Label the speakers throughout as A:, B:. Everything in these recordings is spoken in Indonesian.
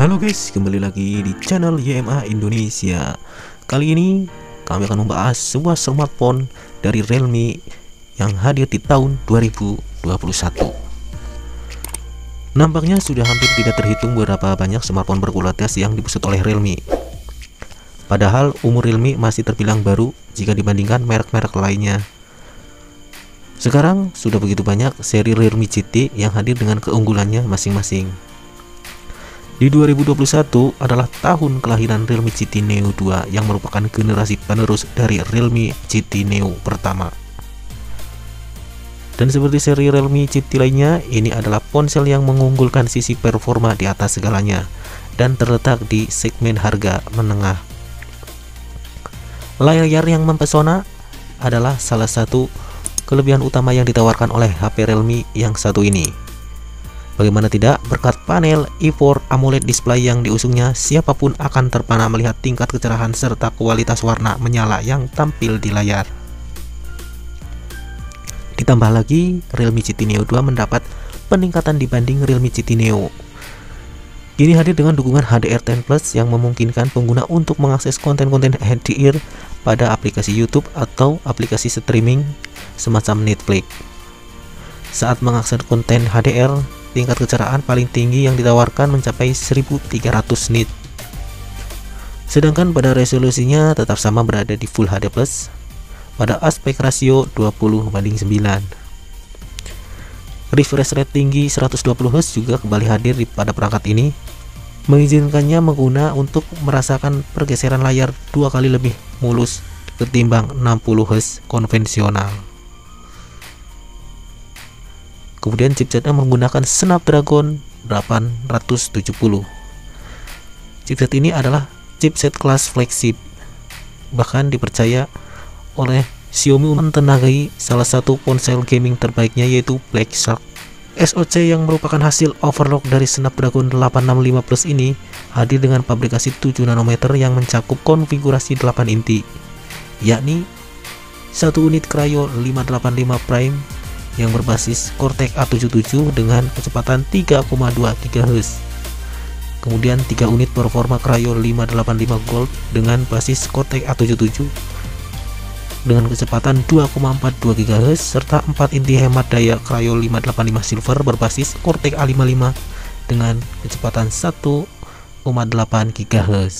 A: Halo guys, kembali lagi di channel YMA Indonesia. Kali ini kami akan membahas sebuah smartphone dari Realme yang hadir di tahun 2021. Nampaknya sudah hampir tidak terhitung berapa banyak smartphone berkualitas yang dibuat oleh Realme. Padahal umur Realme masih terbilang baru jika dibandingkan merek-merek lainnya. Sekarang sudah begitu banyak seri Realme GT yang hadir dengan keunggulannya masing-masing. Di 2021 adalah tahun kelahiran Realme GT Neo 2 yang merupakan generasi penerus dari Realme GT Neo pertama. Dan seperti seri Realme GT lainnya, ini adalah ponsel yang mengunggulkan sisi performa di atas segalanya dan terletak di segmen harga menengah. Layar yang mempesona adalah salah satu kelebihan utama yang ditawarkan oleh HP Realme yang satu ini. Bagaimana tidak, berkat panel E4 AMOLED display yang diusungnya, siapapun akan terpana melihat tingkat kecerahan serta kualitas warna menyala yang tampil di layar. Ditambah lagi, Realme GT Neo 2 mendapat peningkatan dibanding Realme GT Neo. Ini hadir dengan dukungan HDR10 Plus yang memungkinkan pengguna untuk mengakses konten-konten HDR pada aplikasi YouTube atau aplikasi streaming semacam Netflix. Saat mengakses konten HDR, tingkat kecerahan paling tinggi yang ditawarkan mencapai 1300 nit. Sedangkan pada resolusinya tetap sama berada di Full HD Plus pada aspek rasio 20:9. Refresh rate tinggi 120Hz juga kembali hadir pada perangkat ini, mengizinkannya pengguna untuk merasakan pergeseran layar 2 kali lebih mulus ketimbang 60Hz konvensional. Kemudian chipsetnya menggunakan Snapdragon 870. Chipset ini adalah chipset kelas flagship, bahkan dipercaya oleh Xiaomi mentenagai salah satu ponsel gaming terbaiknya, yaitu Black Shark. SoC yang merupakan hasil overclock dari Snapdragon 865 Plus ini hadir dengan pabrikasi 7 nanometer yang mencakup konfigurasi 8 inti, yakni 1 unit Kryo 585 Prime yang berbasis Cortex A77 dengan kecepatan 3,2 GHz. Kemudian 3 unit Performa Kryo 585 Gold dengan basis Cortex A77 dengan kecepatan 2,42 GHz serta 4 inti hemat daya Kryo 585 Silver berbasis Cortex A55 dengan kecepatan 1,8 GHz.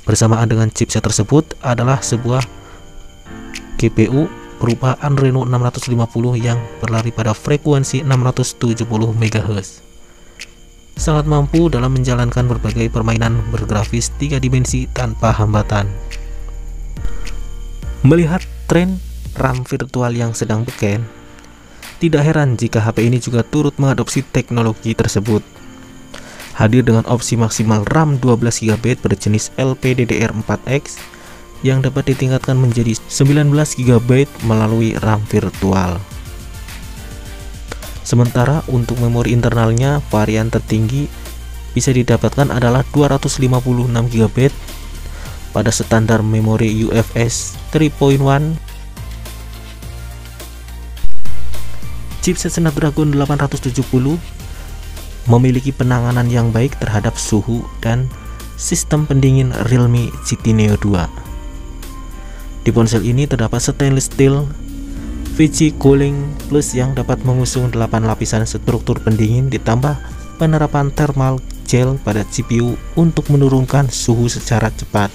A: Bersamaan dengan chipset tersebut adalah sebuah GPU berupa Adreno 650 yang berlari pada frekuensi 670 MHz. Sangat mampu dalam menjalankan berbagai permainan bergrafis 3 dimensi tanpa hambatan. Melihat tren RAM virtual yang sedang beken, tidak heran jika HP ini juga turut mengadopsi teknologi tersebut. Hadir dengan opsi maksimal RAM 12GB berjenis LPDDR4X yang dapat ditingkatkan menjadi 19 GB melalui RAM virtual. Sementara untuk memori internalnya, varian tertinggi bisa didapatkan adalah 256 GB pada standar memori UFS 3.1. Chipset Snapdragon 870 memiliki penanganan yang baik terhadap suhu dan sistem pendingin Realme GT Neo 2. Di ponsel ini terdapat stainless steel VG Cooling Plus yang dapat mengusung 8 lapisan struktur pendingin ditambah penerapan thermal gel pada CPU untuk menurunkan suhu secara cepat.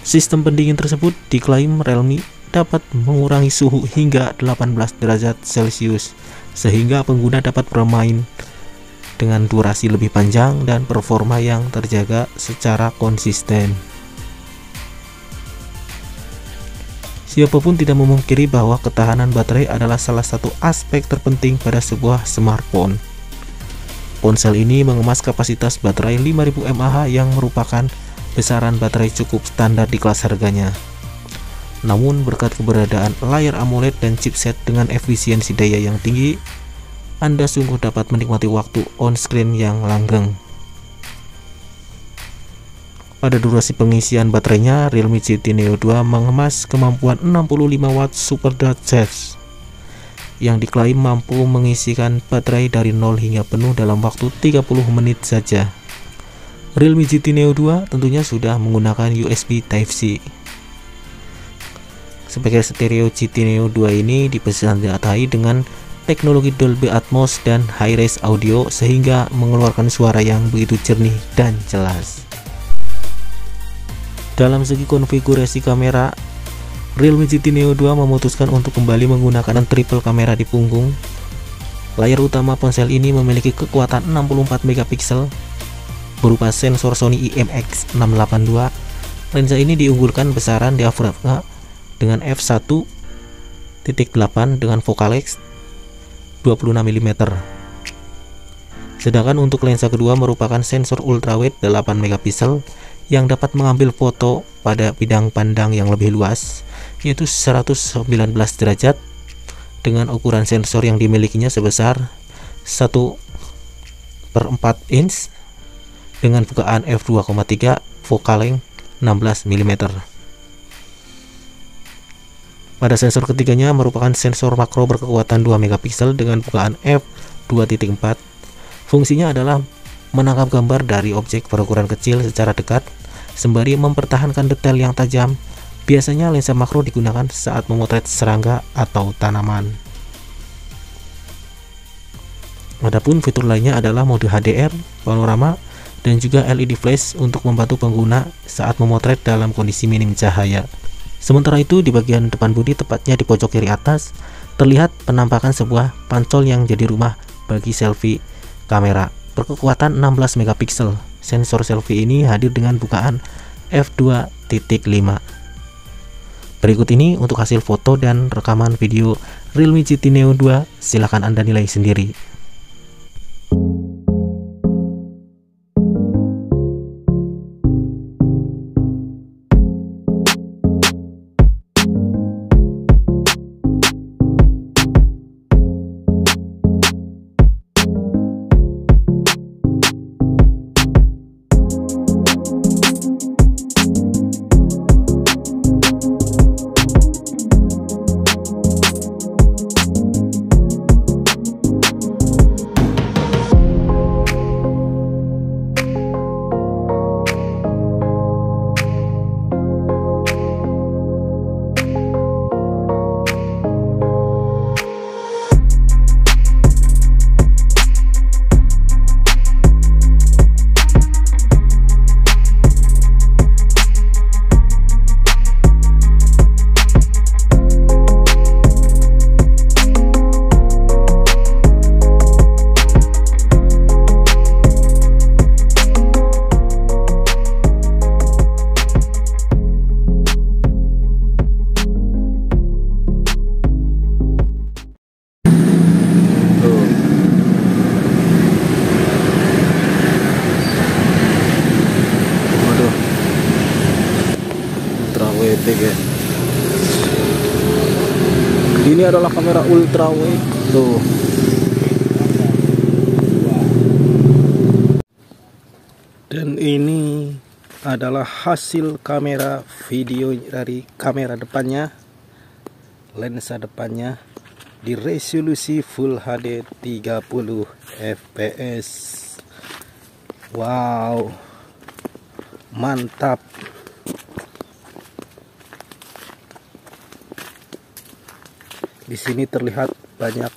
A: Sistem pendingin tersebut diklaim Realme dapat mengurangi suhu hingga 18 derajat Celcius sehingga pengguna dapat bermain dengan durasi lebih panjang dan performa yang terjaga secara konsisten. Siapapun tidak memungkiri bahwa ketahanan baterai adalah salah satu aspek terpenting pada sebuah smartphone. Ponsel ini mengemas kapasitas baterai 5000 mAh yang merupakan besaran baterai cukup standar di kelas harganya. Namun berkat keberadaan layar AMOLED dan chipset dengan efisiensi daya yang tinggi, Anda sungguh dapat menikmati waktu on-screen yang langgeng. Pada durasi pengisian baterainya, Realme GT Neo 2 mengemas kemampuan 65 watt super charge yang diklaim mampu mengisikan baterai dari 0 hingga penuh dalam waktu 30 menit saja. Realme GT Neo 2 tentunya sudah menggunakan USB Type-C. Speaker stereo GT Neo 2 ini dipersenjatai dengan teknologi Dolby Atmos dan high-res audio sehingga mengeluarkan suara yang begitu jernih dan jelas. Dalam segi konfigurasi kamera, Realme GT Neo 2 memutuskan untuk kembali menggunakan triple kamera di punggung. Layar utama ponsel ini memiliki kekuatan 64 megapiksel berupa sensor Sony IMX682. Lensa ini diunggulkan besaran diafragma dengan f1.8 dengan focalex 26 mm. Sedangkan untuk lensa kedua merupakan sensor ultrawide 8 megapiksel yang dapat mengambil foto pada bidang pandang yang lebih luas, yaitu 119 derajat, dengan ukuran sensor yang dimilikinya sebesar 1/4 inch dengan bukaan f2.3 focal length 16 mm. Pada sensor ketiganya merupakan sensor makro berkekuatan 2 megapiksel dengan bukaan f2.4. Fungsinya adalah menangkap gambar dari objek berukuran kecil secara dekat sembari mempertahankan detail yang tajam. Biasanya lensa makro digunakan saat memotret serangga atau tanaman. Adapun fitur lainnya adalah mode HDR, panorama, dan juga LED flash untuk membantu pengguna saat memotret dalam kondisi minim cahaya. Sementara itu di bagian depan bodi, tepatnya di pojok kiri atas, terlihat penampakan sebuah pancol yang jadi rumah bagi selfie kamera berkekuatan 16 megapiksel. Sensor selfie ini hadir dengan bukaan f2.5. Berikut ini untuk hasil foto dan rekaman video Realme GT Neo 2, silahkan Anda nilai sendiri. Ini adalah kamera ultrawide tuh. Dan ini adalah hasil kamera video dari kamera depannya, lensa depannya di resolusi Full HD 30 fps. Wow, mantap. Di sini terlihat banyak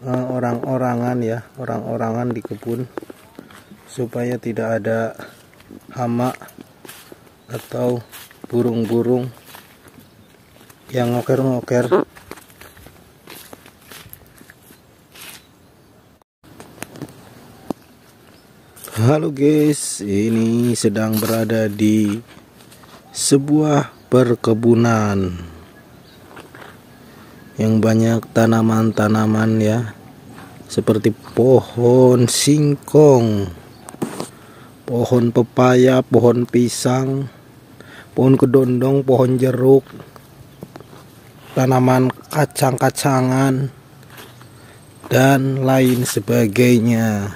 A: orang-orangan di kebun supaya tidak ada hama atau burung-burung yang ngoker-ngoker. Halo guys, ini sedang berada di sebuah perkebunan yang banyak tanaman-tanaman ya, seperti pohon singkong, pohon pepaya, pohon pisang, pohon kedondong, pohon jeruk, tanaman kacang-kacangan, dan lain sebagainya.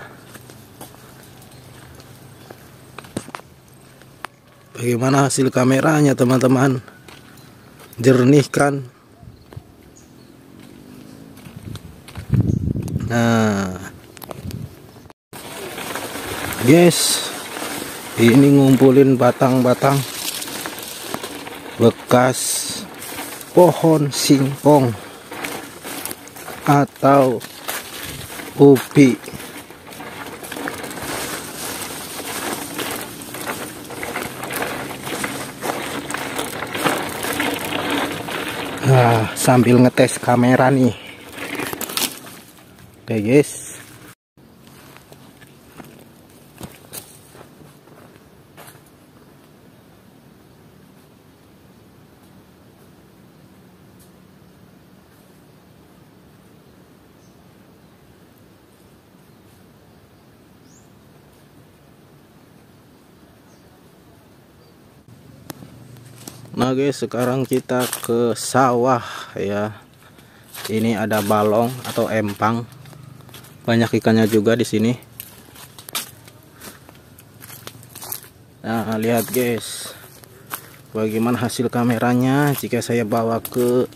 A: Bagaimana hasil kameranya teman-teman? Jernih kan? Nah, guys,
B: Ini ngumpulin batang-batang bekas pohon singkong atau ubi. Nah, sambil ngetes kamera nih. Oke guys. Nah guys, sekarang kita ke sawah ya. Ini ada balong atau empang. Banyak ikannya juga di sini. Nah, lihat guys. Bagaimana hasil kameranya jika saya bawa ke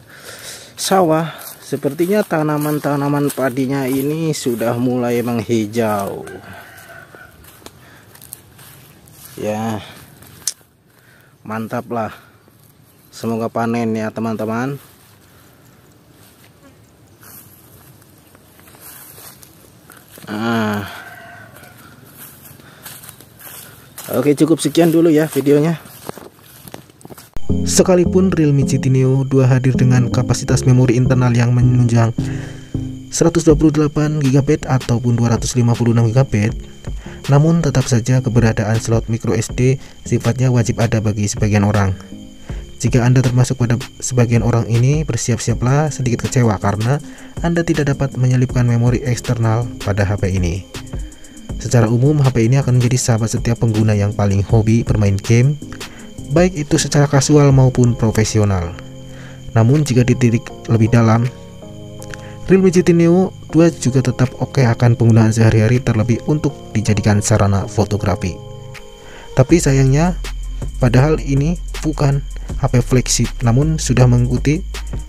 B: sawah. Sepertinya tanaman-tanaman padinya ini sudah mulai menghijau. Ya. Mantap lah. Semoga panen ya teman-teman. Oke, cukup sekian dulu ya videonya.
A: Sekalipun Realme GT Neo 2 hadir dengan kapasitas memori internal yang menunjang 128GB ataupun 256GB, namun tetap saja keberadaan slot micro SD sifatnya wajib ada bagi sebagian orang. Jika Anda termasuk pada sebagian orang ini, bersiap-siaplah sedikit kecewa karena Anda tidak dapat menyelipkan memori eksternal pada HP ini. Secara umum, HP ini akan menjadi sahabat setiap pengguna yang paling hobi bermain game, baik itu secara kasual maupun profesional. Namun jika ditilik lebih dalam, Realme GT Neo 2 juga tetap oke akan penggunaan sehari-hari, terlebih untuk dijadikan sarana fotografi. Tapi sayangnya, padahal ini bukan HP flagship, namun sudah mengikuti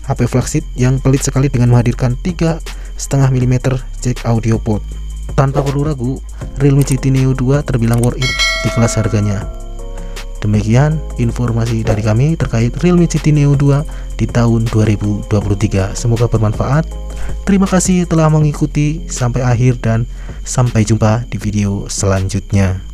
A: HP flagship yang pelit sekali dengan menghadirkan 3,5 mm jack audio port. Tanpa perlu ragu, Realme GT Neo 2 terbilang worth it di kelas harganya. Demikian informasi dari kami terkait Realme GT Neo 2 di tahun 2023. Semoga bermanfaat. Terima kasih telah mengikuti sampai akhir dan sampai jumpa di video selanjutnya.